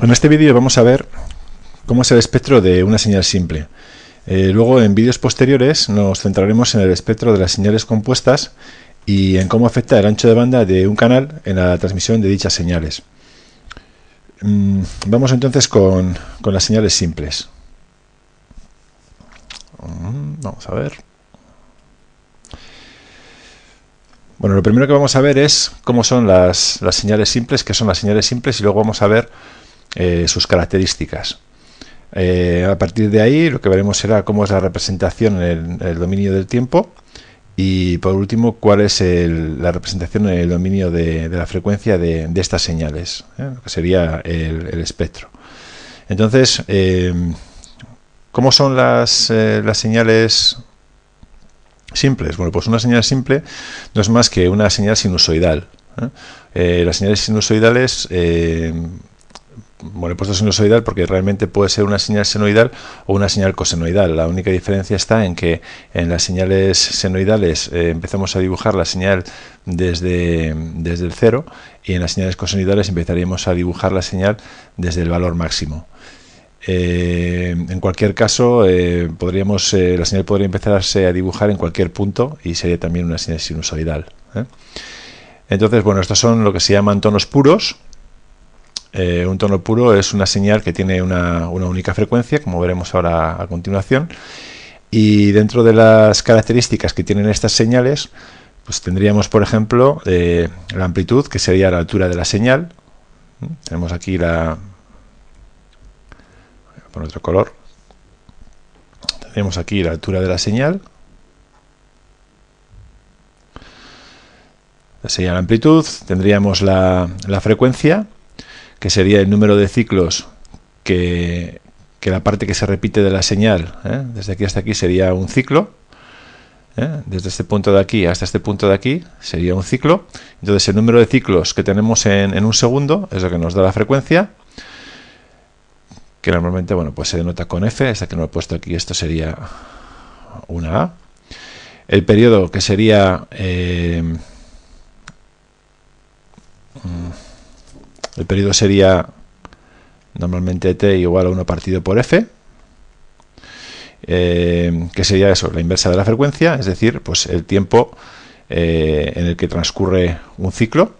En este vídeo vamos a ver cómo es el espectro de una señal simple. Luego en vídeos posteriores nos centraremos en el espectro de las señales compuestas y en cómo afecta el ancho de banda de un canal en la transmisión de dichas señales. Vamos entonces con las señales simples. Vamos a ver. Bueno, lo primero que vamos a ver es cómo son las señales simples, qué son las señales simples, y luego vamos a ver sus características. A partir de ahí lo que veremos será cómo es la representación en el dominio del tiempo y por último cuál es la representación en el dominio de la frecuencia de estas señales, lo que sería el espectro. Entonces, ¿cómo son las señales simples? Bueno, pues una señal simple no es más que una señal sinusoidal. Las señales sinusoidales, bueno, he puesto sinusoidal porque realmente puede ser una señal senoidal o una señal cosenoidal. La única diferencia está en que en las señales senoidales empezamos a dibujar la señal desde el cero, y en las señales cosenoidales empezaríamos a dibujar la señal desde el valor máximo. En cualquier caso, la señal podría empezarse a dibujar en cualquier punto y sería también una señal sinusoidal. Entonces, bueno, estos son lo que se llaman tonos puros. Un tono puro es una señal que tiene una única frecuencia, como veremos ahora a continuación, y dentro de las características que tienen estas señales, pues tendríamos, por ejemplo, la amplitud, que sería la altura de la señal. Tenemos aquí por otro color. Tenemos aquí la altura de la señal. Sería la amplitud. Tendríamos la frecuencia, que sería el número de ciclos que la parte que se repite de la señal, desde aquí hasta aquí sería un ciclo. Desde este punto de aquí hasta este punto de aquí sería un ciclo. Entonces el número de ciclos que tenemos en un segundo es lo que nos da la frecuencia, que normalmente, bueno, pues se denota con F. Esta que no he puesto aquí, esto sería una A. El periodo, que sería el periodo sería normalmente T igual a 1 partido por F, que sería eso, la inversa de la frecuencia, es decir, pues el tiempo en el que transcurre un ciclo.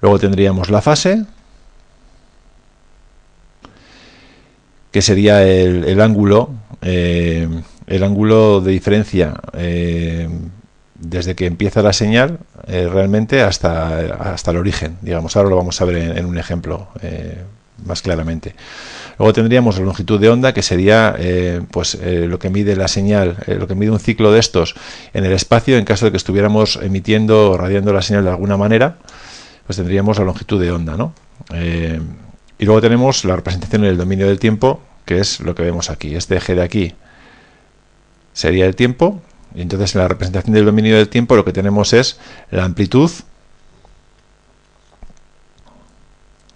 Luego tendríamos la fase, que sería el ángulo de diferencia desde que empieza la señal realmente hasta el origen, digamos. Ahora lo vamos a ver en un ejemplo más claramente. Luego tendríamos la longitud de onda, que sería lo que mide la señal, lo que mide un ciclo de estos en el espacio, en caso de que estuviéramos emitiendo o radiando la señal de alguna manera, pues tendríamos la longitud de onda, ¿no? Y luego tenemos la representación en el dominio del tiempo, que es lo que vemos aquí. Este eje de aquí sería el tiempo, y entonces en la representación del dominio del tiempo lo que tenemos es la amplitud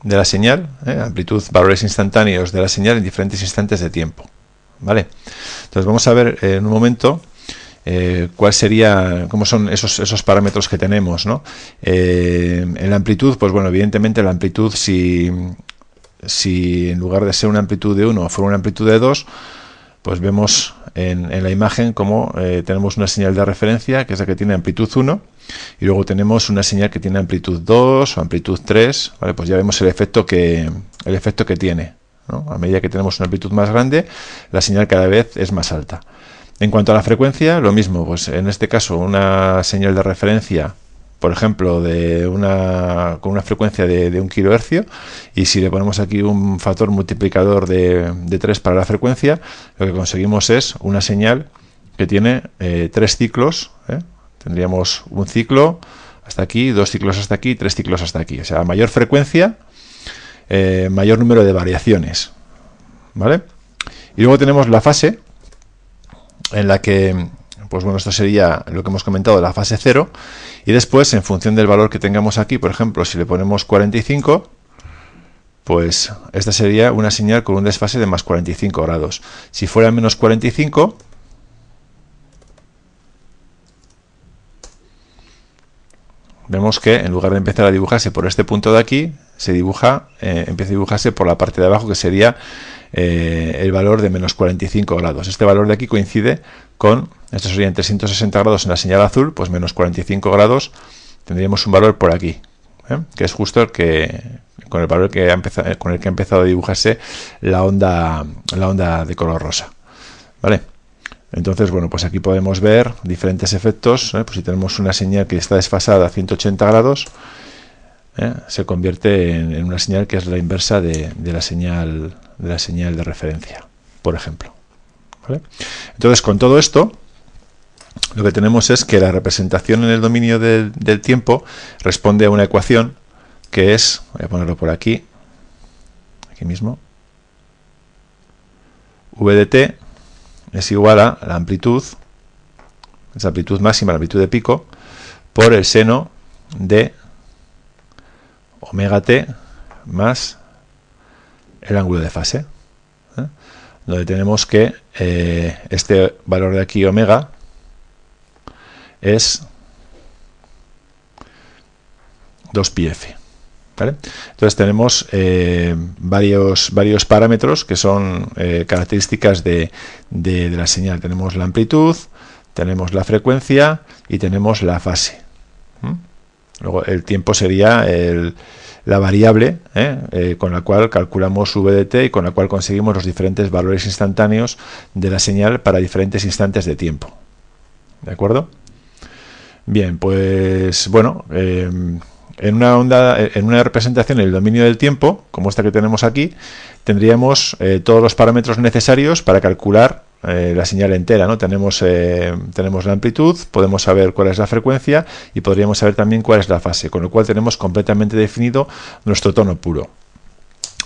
de la señal, amplitud, valores instantáneos de la señal en diferentes instantes de tiempo, ¿vale? Entonces vamos a ver en un momento cómo son esos parámetros que tenemos, ¿no? En la amplitud, pues bueno, evidentemente la amplitud, si en lugar de ser una amplitud de 1 fuera una amplitud de 2, pues vemos en la imagen como tenemos una señal de referencia, que es la que tiene amplitud 1, y luego tenemos una señal que tiene amplitud 2 o amplitud 3, ¿vale? Pues ya vemos el efecto que tiene, ¿no? A medida que tenemos una amplitud más grande, la señal cada vez es más alta. En cuanto a la frecuencia, lo mismo, pues en este caso una señal de referencia, por ejemplo, con una frecuencia de 1 kHz, y si le ponemos aquí un factor multiplicador de 3 para la frecuencia, lo que conseguimos es una señal que tiene 3 ciclos. Tendríamos un ciclo hasta aquí, 2 ciclos hasta aquí, 3 ciclos hasta aquí. O sea, a mayor frecuencia, mayor número de variaciones, ¿vale? Y luego tenemos la fase, en la que, pues bueno, esto sería lo que hemos comentado, la fase 0, y después, en función del valor que tengamos aquí, por ejemplo, si le ponemos 45, pues esta sería una señal con un desfase de más 45 grados. Si fuera menos 45, vemos que en lugar de empezar a dibujarse por este punto de aquí, se dibuja, empieza a dibujarse por la parte de abajo, que sería el valor de menos 45 grados. Este valor de aquí coincide con, esto serían 360 grados en la señal azul, pues menos 45 grados tendríamos un valor por aquí, que es justo el que, con el valor que con el que ha empezado a dibujarse la onda de color rosa. ¿Vale? Entonces, bueno, pues aquí podemos ver diferentes efectos. Pues si tenemos una señal que está desfasada a 180 grados, se convierte en una señal que es la inversa de la señal de referencia, por ejemplo. ¿Vale? Entonces, con todo esto, lo que tenemos es que la representación en el dominio del tiempo responde a una ecuación que es, voy a ponerlo por aquí mismo, v de t es igual a la amplitud, esa amplitud máxima, la amplitud de pico, por el seno de omega t más el ángulo de fase, donde tenemos que este valor de aquí, omega, es 2πf. ¿Vale? Entonces tenemos varios parámetros que son características de la señal. Tenemos la amplitud, tenemos la frecuencia y tenemos la fase. Luego el tiempo sería la variable con la cual calculamos v de t y con la cual conseguimos los diferentes valores instantáneos de la señal para diferentes instantes de tiempo. ¿De acuerdo? Bien, pues bueno, en una representación en el dominio del tiempo, como esta que tenemos aquí, tendríamos todos los parámetros necesarios para calcular la señal entera, ¿no? Tenemos la amplitud, podemos saber cuál es la frecuencia y podríamos saber también cuál es la fase, con lo cual tenemos completamente definido nuestro tono puro.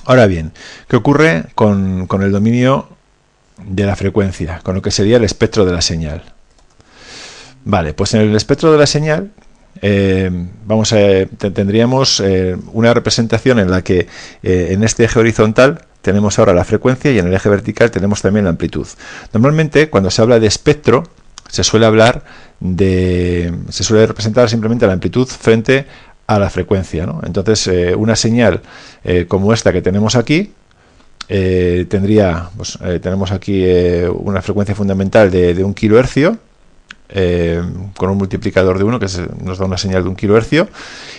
Ahora bien, ¿qué ocurre con el dominio de la frecuencia, con lo que sería el espectro de la señal? Vale, pues en el espectro de la señal tendríamos una representación en la que en este eje horizontal tenemos ahora la frecuencia y en el eje vertical tenemos también la amplitud. Normalmente cuando se habla de espectro se suele representar simplemente la amplitud frente a la frecuencia, ¿no? Entonces una señal como esta que tenemos aquí tenemos aquí una frecuencia fundamental de 1 kHz, con un multiplicador de 1 que nos da una señal de 1 kHz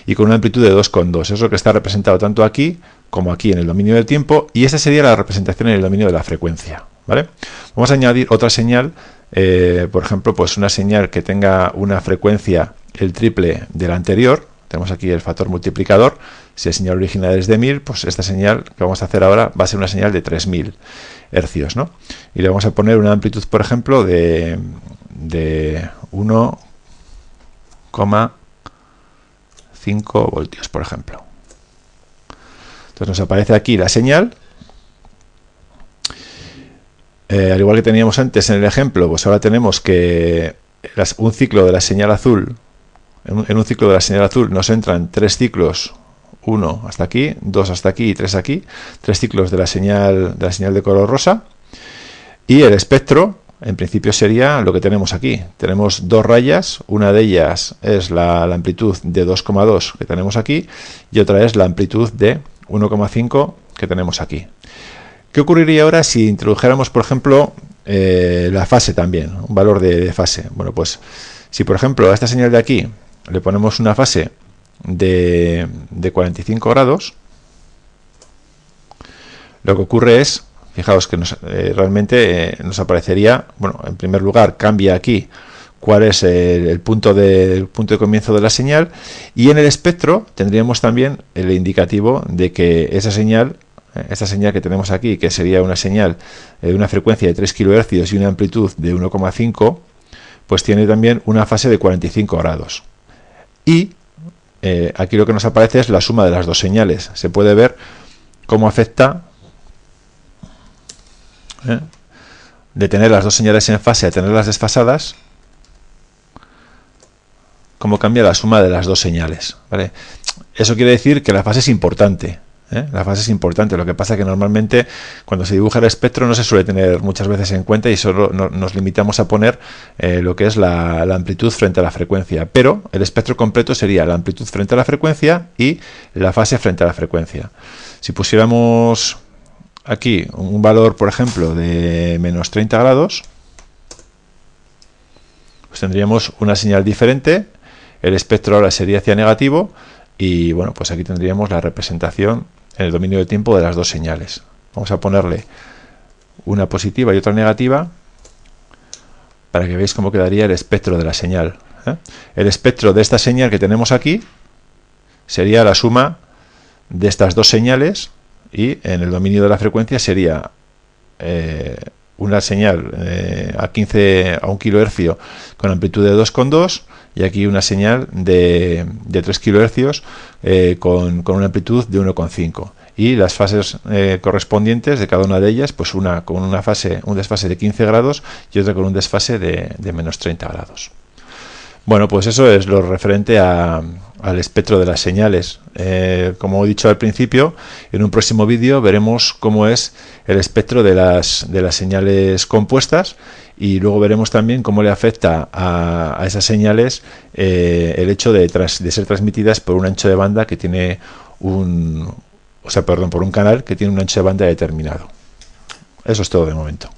y con una amplitud de 2,2. Eso es lo que está representado tanto aquí como aquí en el dominio del tiempo, y esa sería la representación en el dominio de la frecuencia. ¿Vale? Vamos a añadir otra señal, por ejemplo, pues una señal que tenga una frecuencia el triple de la anterior. Tenemos aquí el factor multiplicador. Si la señal original es de 1000, pues esta señal que vamos a hacer ahora va a ser una señal de 3000 hercios, ¿no? Y le vamos a poner una amplitud, por ejemplo, de 1,5 voltios, por ejemplo. Entonces nos aparece aquí la señal. Al igual que teníamos antes en el ejemplo, pues ahora tenemos que un ciclo de la señal azul, en un ciclo de la señal azul nos entran 3 ciclos, 1 hasta aquí, 2 hasta aquí y 3 aquí, 3 ciclos de la señal de color rosa, y el espectro en principio sería lo que tenemos aquí. Tenemos 2 rayas, una de ellas es la amplitud de 2,2 que tenemos aquí y otra es la amplitud de 1,5 que tenemos aquí. ¿Qué ocurriría ahora si introdujéramos, por ejemplo, la fase también, un valor de fase? Bueno, pues si por ejemplo a esta señal de aquí le ponemos una fase de 45 grados, lo que ocurre es, fijaos que realmente nos aparecería, bueno, en primer lugar cambia aquí cuál es el punto de comienzo de la señal, y en el espectro tendríamos también el indicativo de que esta señal que tenemos aquí, que sería una señal de una frecuencia de 3 kHz y una amplitud de 1,5, pues tiene también una fase de 45 grados. Y aquí lo que nos aparece es la suma de las dos señales. Se puede ver cómo afecta de tener las dos señales en fase a tenerlas desfasadas, cómo cambia la suma de las dos señales, ¿vale? Eso quiere decir que la fase es importante, La fase es importante. Lo que pasa es que normalmente cuando se dibuja el espectro no se suele tener muchas veces en cuenta y solo nos limitamos a poner lo que es la amplitud frente a la frecuencia. Pero el espectro completo sería la amplitud frente a la frecuencia y la fase frente a la frecuencia. Si pusiéramos aquí un valor, por ejemplo, de menos 30 grados, pues tendríamos una señal diferente. El espectro ahora sería hacia negativo y bueno, pues aquí tendríamos la representación en el dominio de tiempo de las dos señales. Vamos a ponerle una positiva y otra negativa para que veáis cómo quedaría el espectro de la señal. El espectro de esta señal que tenemos aquí sería la suma de estas dos señales y en el dominio de la frecuencia sería una señal a 1 kHz con amplitud de 2,2 y aquí una señal de 3 kHz con una amplitud de 1,5 y las fases correspondientes de cada una de ellas, pues una con un desfase de 15 grados y otra con un desfase de menos 30 grados. Bueno, pues eso es lo referente al espectro de las señales. Como he dicho al principio, en un próximo vídeo veremos cómo es el espectro de las señales compuestas y luego veremos también cómo le afecta a esas señales el hecho de ser transmitidas por un ancho de banda que tiene por un canal que tiene un ancho de banda determinado. Eso es todo de momento.